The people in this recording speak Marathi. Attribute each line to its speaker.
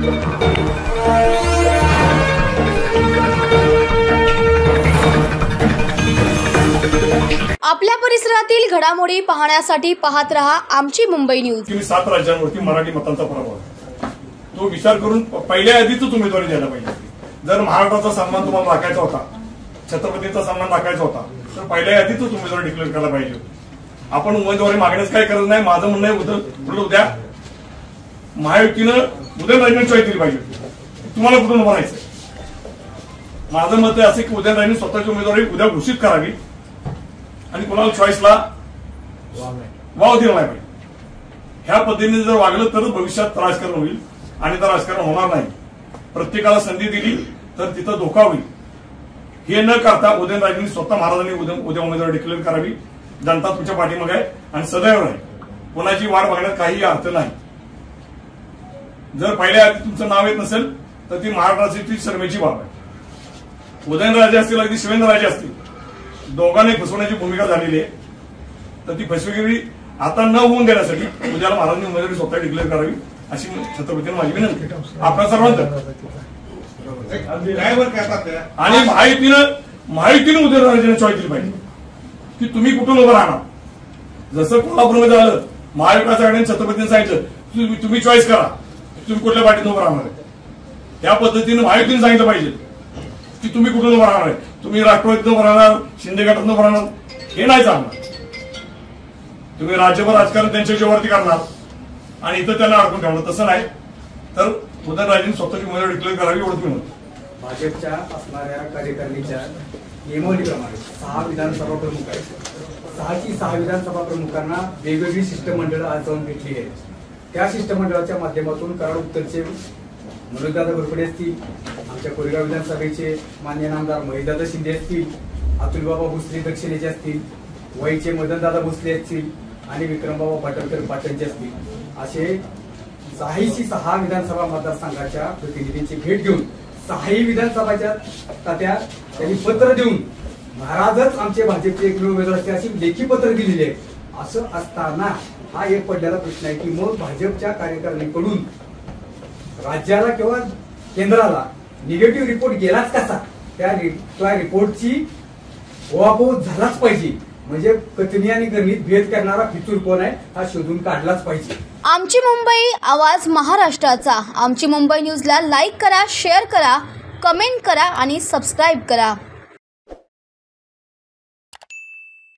Speaker 1: आपल्या परिसरातील घडामोडी पाहण्यासाठी पाहत रहा आमची मुंबई न्यूज।
Speaker 2: 7 राज्यांवरती मराठी मतांचा प्रभाव तो विचार करून पहिल्या यादीतच उमेदवारी द्यायला पाहिजे। जर महाराष्ट्राचा सन्मान तुम्हाला राखायचा होता, छत्रपतींचा सन्मान राखायचा होता, तर पहिल्या यादीतच उमेदवारी डिक्लेअर करायला पाहिजे। आपण उमेदवारी मागण्यास काही गरज नाही। माझं म्हणणं आहे उद्या महायुतीनं उदयनराजेंची चॉईस दिली पाहिजे। तुम्हाला कुठून म्हणायचं? माझं मत आहे असं की उदयनराजेंनी स्वतःची उमेदवारी उद्या घोषित करावी आणि कोणाला चॉईसला वाव दिला नाही पाहिजे। ह्या पद्धतीने जर वागलं तर भविष्यात राजकारण होईल आणि तर राजकारण होणार नाही। प्रत्येकाला संधी दिली तर तिथं धोका होईल। हे न करता उदयनराजेंनी स्वतः महाराजांनी उद्या उमेदवारी डिक्लेअर करावी। जनता तुमच्या पाठीमागे आहे आणि सदैव आहे। कोणाची वाट बघण्यात काही अर्थ नाही। जर पहिल्या आधी तुमचं नाव येत नसेल तर ती महाराष्ट्राची शर्मेची बाब आहे। उदयनराजे असतील अगदी शिवेंद्रराजे असतील, दोघांनी फसवण्याची भूमिका झालेली आहे। तर ती फसवेगिरी आता न होऊन देण्यासाठी उद्याला महाराजांनी उमेदवारी स्वतः डिक्लेअर करावी अशी छत्रपतींना माझी विनंती आपल्या सर्वांचं। आणि माहितीनं उदयनराजेंना चॉईस दिली पाहिजे की तुम्ही कुठून उभं राहणार। जसं कोल्हापूरमध्ये झालं, महाविकास आघाडीने छत्रपतींनी सांगितलं तुम्ही चॉईस करा, तुम्ही कुठल्या पार्टीत उभं राहणार आहे। त्या पद्धतीने महायुतीने सांगितलं पाहिजे की तुम्ही कुठून उभं राहणार आहे। तुम्ही राष्ट्रवादीतून उभं राहणार, शिंदे गटातून उभं राहणार, हे नाही चालणार। तुम्ही राज्यभर राजकारण त्यांच्या जीवावरती करणार आणि इथं त्यांना अडकून ठेवणार, तसं नाही। तर उदयनराजेंनी स्वतःची उमेदवारी डिक्लेअर करावी एवढंच मी म्हणतो।
Speaker 3: भाजपच्या असणाऱ्या कार्यकारिणीच्या नियमावलीप्रमाणे 6 विधानसभा प्रमुख आहेत। 6 विधानसभा प्रमुखांना वेगवेगळी शिष्टमंडळं आज जाऊन भेटली आहेत। त्या शिष्टमंडळाच्या माध्यमातून कराड उत्तरचे मनोजदादा घोरपडे असतील, आमच्या कोरेगाव विधानसभेचे मान्य नामदार महेशदादा शिंदे असतील, अतुलबाबा भोसले दक्षिणेचे असतील, वईचे मदनदादा भोसले असतील आणि विक्रमबाबा पाटणकर पाटणचे असतील, असे 6 विधानसभा मतदारसंघाच्या प्रतिनिधींची भेट घेऊन 6 विधानसभाच्या तात्या त्यांनी पत्र देऊन महाराजच आमचे भाजपचे एक उमेदवार असते अशी लेखी पत्र दिलेली आहे। असं असताना हा एक पडलेला प्रश्न आहे की मग भाजपच्या कार्यकारिणीकडून राज्याला किंवा केंद्राला निगेटिव्ह रिपोर्ट गेलाच कसा? त्या रिपोर्टची उहापोह झालाच पाहिजे। म्हणजे कथनी आणि गणित भेद करणारा फितूर कोण आहे हा शोधून काढलाच पाहिजे।
Speaker 1: आमची मुंबई, आवाज महाराष्ट्राचा। आमची मुंबई न्यूजला लाईक करा, शेअर करा, कमेंट करा आणि सबस्क्राईब करा।